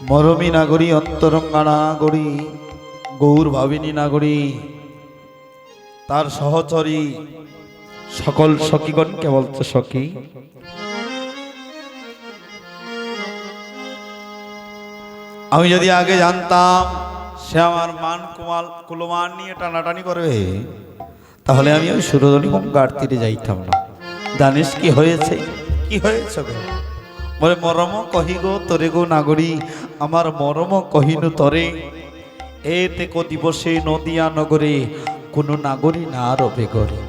মরমী নাগরী, অন্তরঙ্গা নাগরী, গৌর ভাবিনী নাগরী, তার সহচরী সকল সখীগণকে বলছে সখী, আমি যদি আগে জানতাম সে আমার মান কুলমান নিয়ে টানাটানি করবে, তাহলে আমি ওই সুরধনী গঙ্গার তীরে যাইতাম না। জানিস কি হয়েছে? কি হয়েছে গো? বলে মরম কহি গো তরে গো নাগরী, আমার মরম কহিনু তরে, এতে কো দিবসে নদিয়া নগরে কোনো নাগরী না রবে গরে।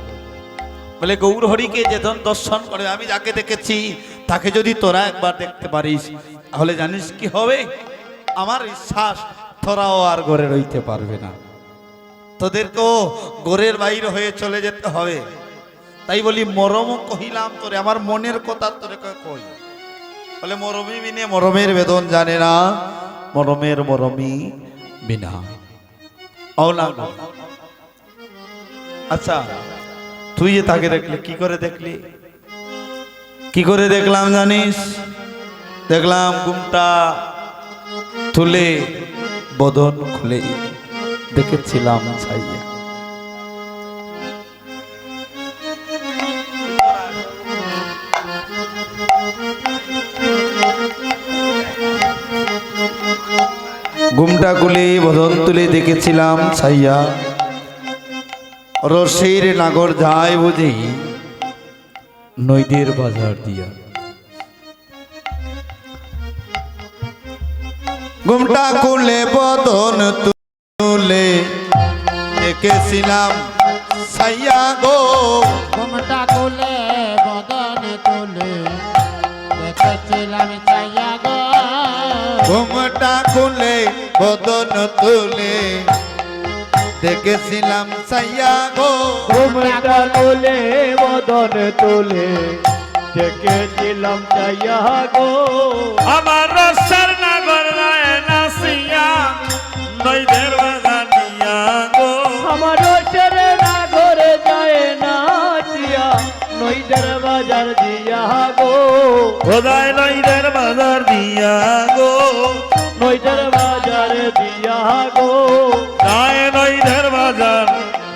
বলে গৌর হরিকে যেজন দর্শন করে, আমি যাকে দেখেছি তাকে যদি তোরা একবার দেখতে পারিস, তাহলে জানিস কি হবে? আমার বিশ্বাস তোরাও আর গড়ে রইতে পারবে না, তোদেরকেও গড়ের বাইরে হয়ে চলে যেতে হবে। তাই বলি মরম কহিলাম তোরে, আমার মনের কথা তোরে কই। বলে মরমী বিনে মরমের বেদন জানে না, মরমের মরমী বিনা। আচ্ছা তুই যে তাকে দেখলি, কি করে দেখলি? কি করে দেখলাম জানিস? দেখলাম ঘুমটা তুলে বদন খুলে দেখেছিলাম ছাইয়া। ঘুমটা খুলে বদন তুলে দেখেছিলাম ছাইয়া, রসের নাগর যায় বুঝি নইদের বাজার দিয়া। ঘুমটা খুলে বদন তুলে দেখেছিলাম ছাইয়া গো, ঘুমটা খুলে বদন তুলে দেখেছিলাম ছাইয়া গো, ঘুমটা খুলে বদন তুলে দেখেছিলাম ছাইয়া গো, ঘুমটা খুলে বদন তুলে দেখেছিলাম ছাইয়া গো, আমার রসের নাগর রায় নাসিয়া নইদের বাজার দিয়া গো, আমার রসের নাগরে যায় নাচিয়া নইদের বাজার দিয়া গো, খোদায় নইদের বাজার দিয়া গো, নইদের বাজার দিয়া গো, যায় নইদের বাজার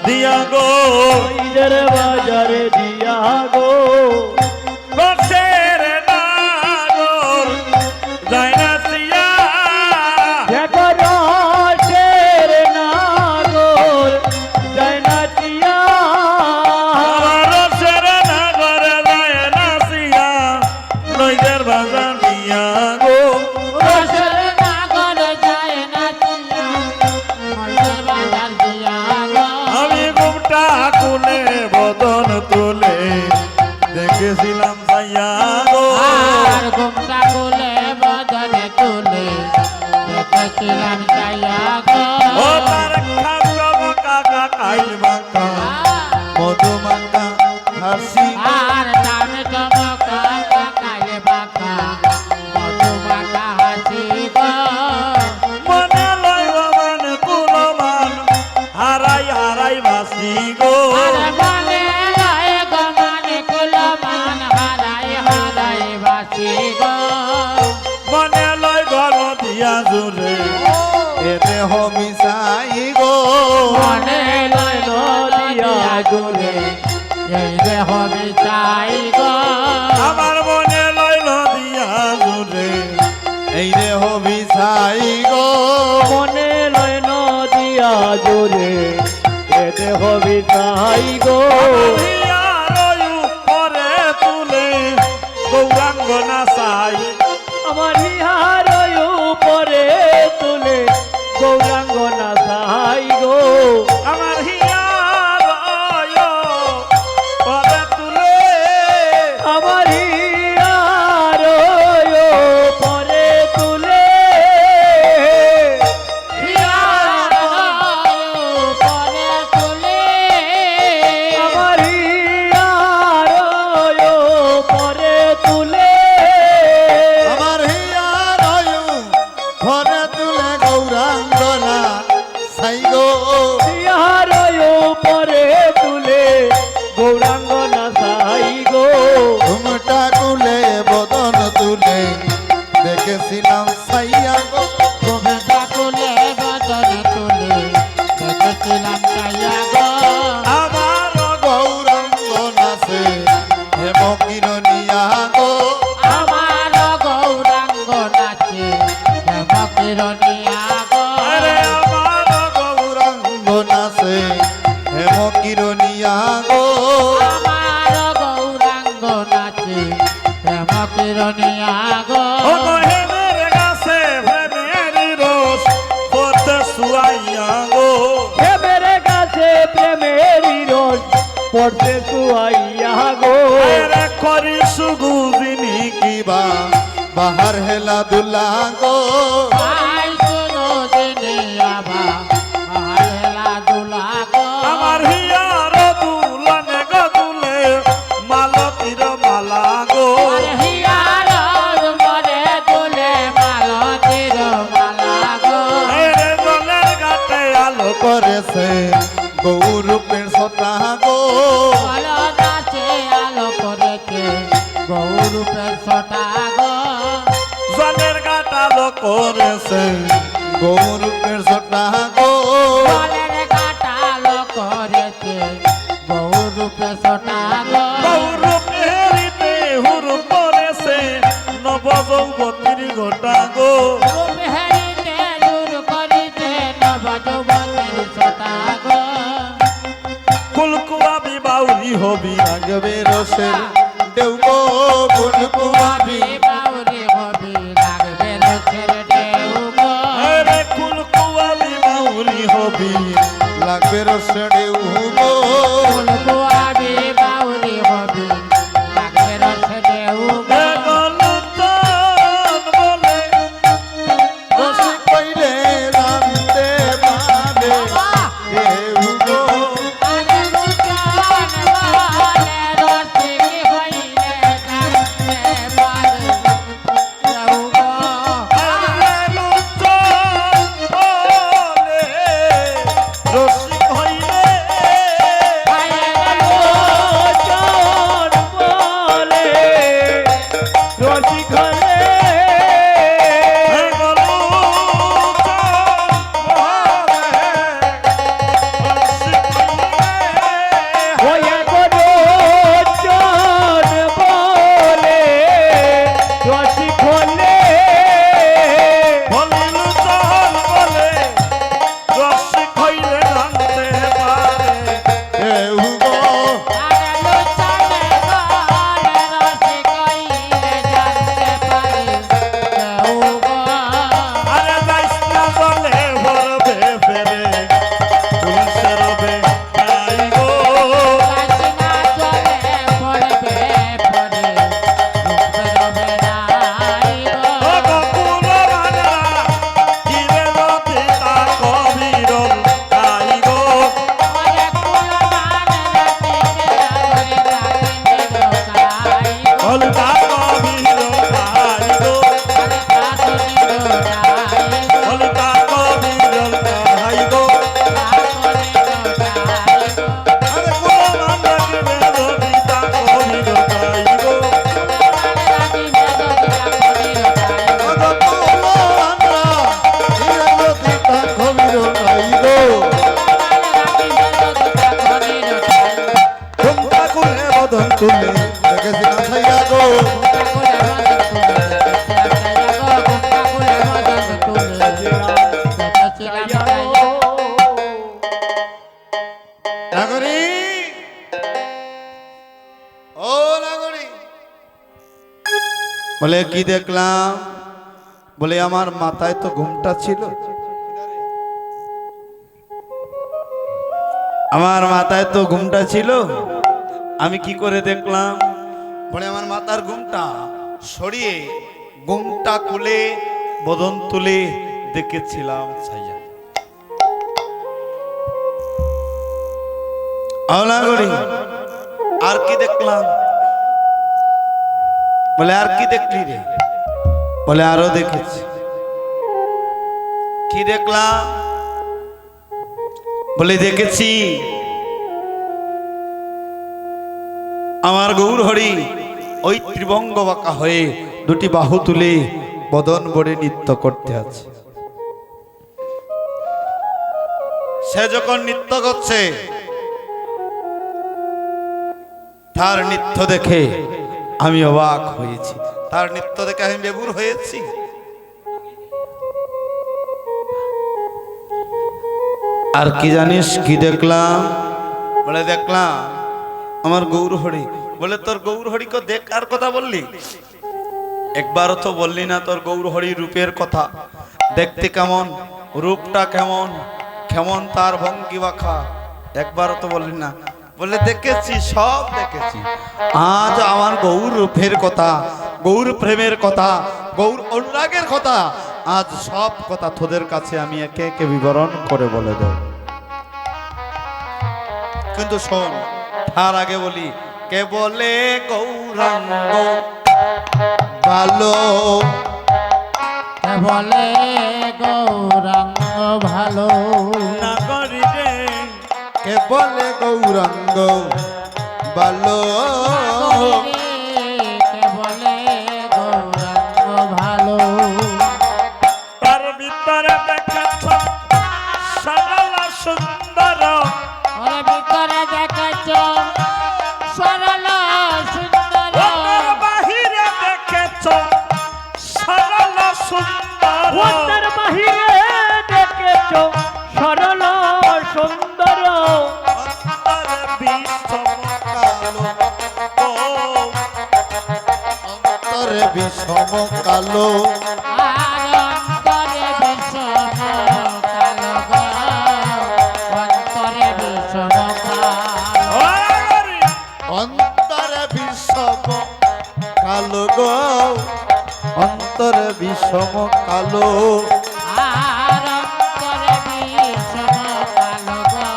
দিয়া গো, নইদের বাজার দিয়া গো, রসের নাগর যায় নাসিয়া, দেখো রসের নাগর যায় নাচিয়া, আমার রসের নাগর যায় নাসিয়া নইদের বাজার দিয়া গো, রসের নাগর যায় নাচিয়া নইদের বাজার দিয়া গো, আমি ঘুমটা খুলে বদন তুলে দেখেছিলাম ছাইয়া গো, আর ঘুমটা খুলে বদন তুলে দেখেছিলাম ছাইয়া গো, ও তার খাসব কাকা কাইল বাঁকা মধুমাখা হাসি আর তার চমকা কাকালে বাঁকা মধুমাখা হাসি গো, মনে লইব মান কুলমান হারাই হারাই বাসি গো, আর মনে লয় গো মানে কুলমান হারাই হারাই বাসি গো, মনে লয় গল দিয়া জুড়ে এ দেহ মিশাই গো, মনে লয় নদিয়া জুড়ে এই দেহ বিচাই গো, আমার মনে লইল দিয়া জুড়ে এই দেহ মিশাই গো, মনে লয় নদিয়া জোরে এ দেহ বিছাই গো, পরে তুলে গৌরাঙ্গ নাচাই, আমার ইহার উপরে তুলে গৌরাঙ্গ নাচাই গো, আমার হিয়ার পরে তুলে আমার ইহার উপরে তুলে, হিয়ার পরে তুলে, আমার ইহার উপরে তুলে, আমার হিয়ার ঘরে তুলে গৌরাঙ্গ না দেখেছিলাম সাইয়া গো গোবিন্দা তুলে বদন তুলে দেখেছিলাম চাইয়া গো আমার গৌরাঙ্গ নাচে হেম কিরণিয়া গো আমার গৌরাঙ্গ নাচে হেম কিরণিয়া গো আরে আমার গৌরাঙ্গ নাচে হেম কিরণিয়া গো আমার গৌরাঙ্গ নাচে হেম কিরণিয়া গো ও হেমের গাছে প্রেমের রস পড়তে শুয়াইয়া গো প্রেমের কাছে প্রেমেরই রস পড়তে শুয়াইয়া গো আরে করি সুগুজিনী কিবা বাহার হেলা দুলা গো আই শুনো দিনে আবা আহেলা দুলা গো আমার হিয়ার দুলনে গো দুলে মালতীর মালা গো আর হিয়ার মরে দুলে মালতীর মালা গো আরে জলের ঘাটে আলো করেছে গৌরূপের সতা গো বলো নাচে আলো করেছে গৌরূপে ছটা গো জলের ঘাট আলো করেছে গৌরূপের সতা গো জলের কাটালো করেছে গৌরূপে ছটা গো গৌরূপেরিতে হুর পড়েছে নব যৌবতীর গোটা গো রূপ হেরিতে দূর করিতে নব যৌবনের ছটা গো কুলকুয়াবি বাউরি হবি লাগবে রসের দেউ গো ফুলকুমাবি বাউরি হবি লাগবে রথের ঢেউ গো আরে কুলকুয়াবি বাউরি হবি লাগবে রসের দেউ গো ফুলকুয়াবি বাউরি হবি লাগবে রথের ঢেউ গো এ গলুতন বলে রসে কইলে জানতে পাবে দেউ গো আরে লুচান বলে রসিক হইলে জানতে পারে ঢেউ গো আরে লুতন বলে রসিক হইলে চন বলে রসিক হলে এ গলুতন বলে রসিক হইলে ওয়া গো চন বলে রসিক হলে বলিলু চল বলে রসিক হইলে জানতে পারে দেউ গো আরে লুচান বলে রসিক হইলে জানতে পারে ঢেউ গো আরে যাইস না বলে ভরবে ফেরে তুলসে রবে তাই গো কাশিনা চলে পড়বে পড়ে রূপে রবে নাই ও গো গকুল রানা কিরে নদী তা কবিরল তাই গো ওরে কুলমান রাতে করে কাটিনে রোকাই গো হল তা কবিরল তাই গো আরে কাটিনে রোকাই গো হল তা কবিরল তাই গো আরে কুলমান রাখিবে নদী তা কবিরল তাই গো তুলে দেখেছিলাম সাইয়া গো নাগরি ও নাগরি বলে কি দেখলাম বলে আমার মাথায় তো ঘুমটা ছিল আমার মাথায় তো ঘুমটা ছিল আমি কি করে দেখলাম বলে আমার মাথার ঘুমটা সরিয়ে ঘুমটা খুলে বদন তুলে দেখেছিলাম ছাইয়া আওলাগড়ি আর কি দেখলাম বলে আর কি দেখলি রে বলে আরো দেখেছি কি দেখলাম বলে দেখেছি আমার গৌর হরি ওই ত্রিভঙ্গ বাঁকা হয়ে দুটি বাহু তুলে বদন ভরে নৃত্য করতে আছে। সে যখন নৃত্য করছে, তার নৃত্য দেখে আমি অবাক হয়েছি, তার নৃত্য দেখে আমি বেবুর হয়েছি। আর কি জানিস কি দেখলাম? বলে দেখলাম আমার গৌরহরি। বলে তোর গৌরহরিকে দেখার কথা বললি? একবারও তো বললি না তোর গৌরহরি রূপের কথা। দেখতে কেমন, রূপটা কেমন, কেমন তার ভঙ্গি বাঁকা, একবারও তো বললি না। বলে দেখেছি, সব দেখেছি। আজ আমার গৌর রূপের কথা, গৌর প্রেমের কথা, গৌর অনুরাগের কথা, আজ সব কথা তোদের কাছে আমি একে একে বিবরণ করে বলে দেব। কিন্তু শোন, তার আগে বলি, কে বলে গৌরাঙ্গ ভালো, কে বলে গৌরাঙ্গ ভালো, নাগরী রে কে বলে গৌরাঙ্গ ভালো, কে বলে গৌরাঙ্গ ভালো। তার ভিতরে দেখেছ সরল সুন্দর, ওর ভিতরে দেখেছ সরল সুন্দর, ওর বাহিরে দেখেছ সরল সুন্দর, ওটার বাহিরে দেখেছ সরল সুন্দর, অন্তরে বিষম কালো, ও অন্তরে বিষম কালো, আর অন্তরে বিষম কালো গো, অন্তরে বিষম কালো। নাগরী অন্তরে বিষম কালো গো, অন্তরে বিষম কালো, আর অন্তরে বিষম কালো গো,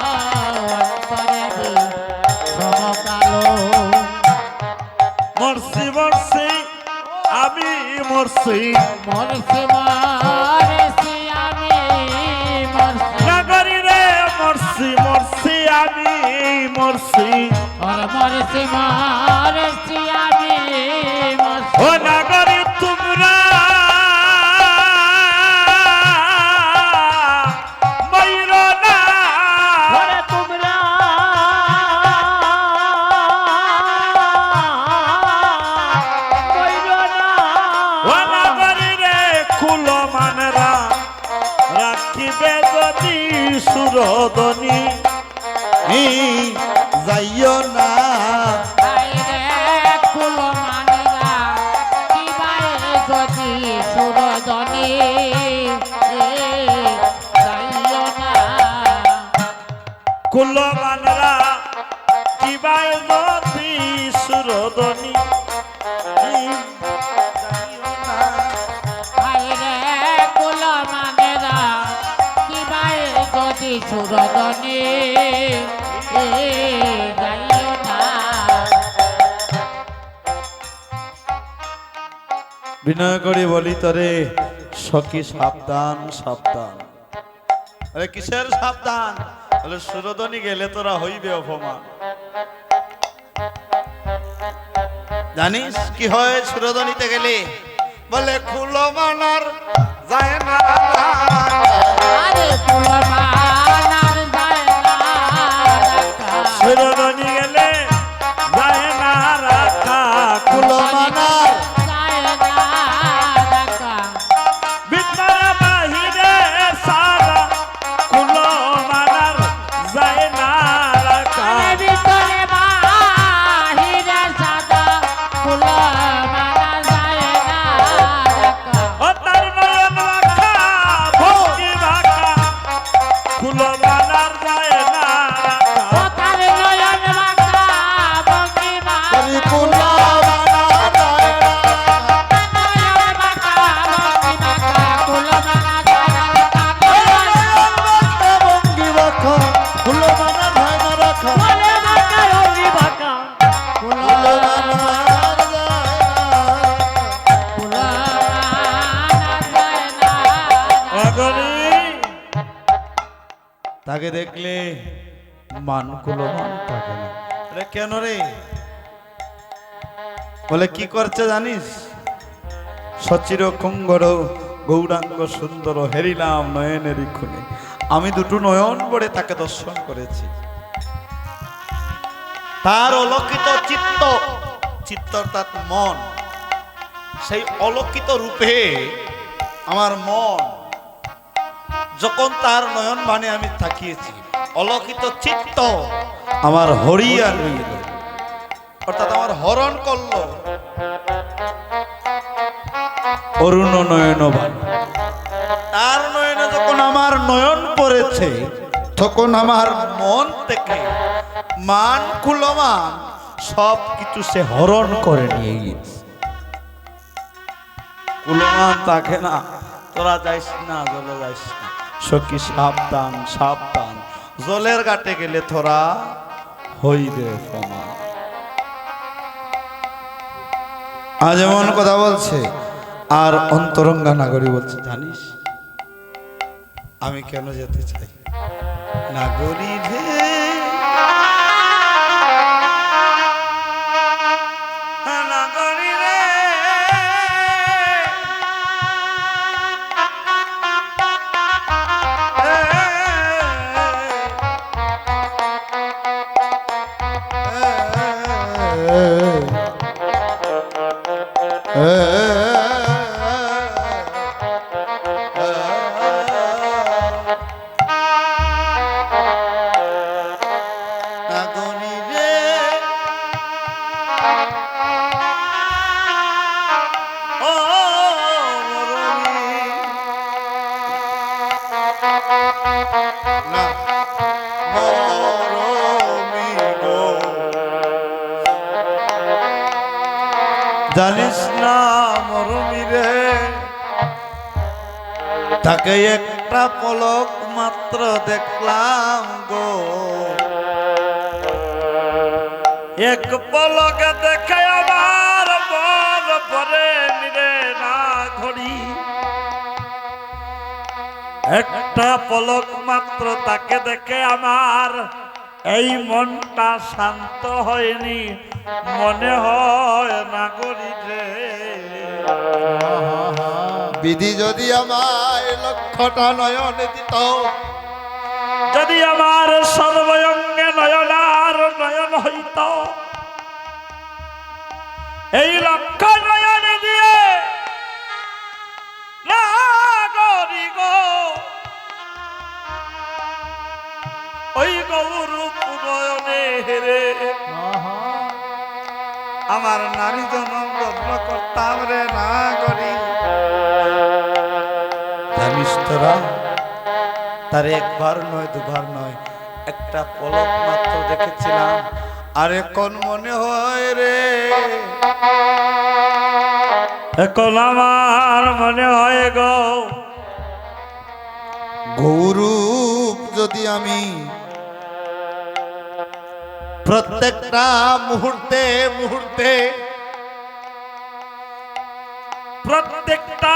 অন্তরে বিষম কালো। মরছি মরছি আমি মরছি, মরছি মরছি আমি মরছি, নাগরী রে মরছি মরছি আমি মরছি, ওর মরছি মরছি আমি মরছি। ও নাগরী তোমরা ময়ূর না, ওরে তোমরা কইরো না, ও নাগরী রে কুলো মানরা রাখিবে যদি সুরদনী, যাইও না, আইরে কুলো মানেরা কিবাই যদি সুরদনী, যাইও না। কুলো মানরা কিবাই যদি সুরদনী, আইরে কুলো মানেরা কিবাই যদি সুরদনী, যাইও না। বিনয় করে বলি তরে সখী সাবধান সাবধান। আরে কিসের সাবধান? বলে সুরদনী গেলে তোরা হইবে অপমান। জানিস কি হয় সুরদনীতে গেলে? বলে খুলো মানার যায় না, আরে কুলো মানার যায় না রাখা, সুরদনী গেলে যায় না রাখা, খুলো মানার যায় না রাখা। ভিতরে বাহিরে সারা কুলো মানার যায় না রাখা, ভিতরে বাহিরে সাদা কুলো মানা যায় না রাখা। ও তার নয়ন রাখা ভক্তি রাখা কুলো মানার যায় না রাখা, ও তার নয়ন রাখা ভঙ্গি বলি খুলো মানার যায় না, নয়ন রাখা ভঙ্গি রাখা কুলো মানা যায় না রাখা। ভঙ্গি রাখা, খুলো মানার যায় না রাখা, বলে বাঁকা রঙি বাঁকা, কুলো খুলো মানার যায় না। মানা যায় না রাখা। অগরি তাকে দেখলে মান কুলমান থাকে না। আরে কেন রে? বলে কি করছে জানিস? সচির কুঙ্গর গৌরাঙ্গ সুন্দর হেরিলাম নয়নেরই খুনে। আমি দুটো নয়ন পড়ে তাকে দর্শন করেছি। তার অলৌকিত চিত্ত, চিত্ত অর্থাৎ মন, সেই অলৌকিত রূপে আমার মন যখন তার নয়ন বানে আমি তাকিয়েছি, অলৌকিত চিত্ত আমার হরিয়া রইল, অর্থাৎ আমার হরণ করলো অরুণ নয়ন বাণী। তার নয়নে যখন আমার নয়ন পড়েছে, তখন আমার মন থেকে মান কুলমান সব কিছু সে হরণ করে নিয়ে গিয়েছে। কুলমান তাকে না, তোরা যাইস না, জলে যাইস না, সখী সাবধান সাবধান, জলের ঘাটে গেলে তোরা হইবে প্রমাণ। আজ এমন কথা বলছে, আর অন্তরঙ্গা নাগরী বলছে, জানিস আমি কেন যেতে চাই? নাগরী রে নাগরী রে, নাগরী রে, ও মরমী, না মরমী গো, জানিস না মরমী রে, তাকে একটা পলক মাত্র দেখলাম গো, এক পলকে দেখে আমার বল পরে নিরে না ঘড়ি, একটা পলক মাত্র তাকে দেখে আমার এই মনটা শান্ত হয়নি, মনে হয় নাগরী রে। বিধি যদি আমায় লক্ষটা নয়ন দিত, যদি আমার সর্বঙ্গে নয়নার নয়ন হইত, এই লক্ষ নয়ন দিয়ে নাগরী গো ওই গৌরূপ নয়নে হেরে আমার নারী জনম যত্ন করতাম রে নাগরী। জানিস তোরা, তার একবার নয় দুবার নয়, একটা পলক মাত্র দেখেছিলাম, আর এখন মনে হয় রে, এখন আমার মনে হয় গো, গৌরূপ যদি আমি প্রত্যেকটা মুহূর্তে মুহূর্তে, প্রত্যেকটা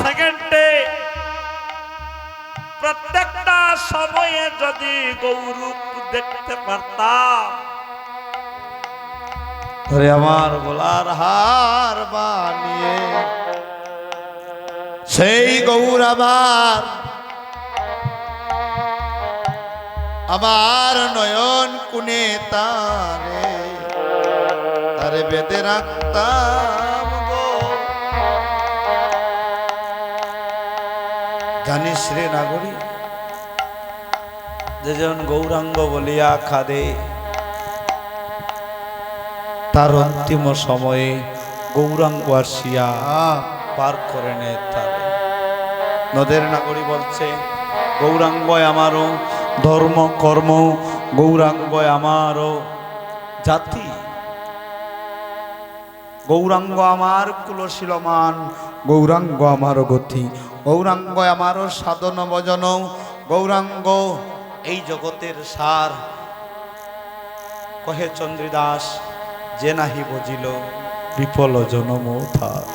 সেকেন্ডে, প্রত্যেকটা সময়ে যদি গৌরূপ দেখতে পারতাম, ধরে আমার গলার হার বানিয়ে সেই গৌর আমার নয়ন কুনে তারে তারে বেঁধে রাখতাম গো। জানিস রে নাগরী, যেজন গৌরাঙ্গ বলিয়া খাদে, তার অন্তিম সময়ে গৌরাঙ্গ আসিয়া পার করে নে তারে। নদের নাগরী বলছে, গৌরাঙ্গ আমারও ধর্ম কর্ম, গৌরাঙ্গ আমারও জাতি, গৌরাঙ্গ আমার কুলশীলমান, গৌরাঙ্গ আমারও গতি, গৌরাঙ্গ আমারও সাধন ভজন, গৌরাঙ্গ এই জগতের সার। কহে চন্দ্রদাস, যে নাহি বুঝিল বিফল জনম থার।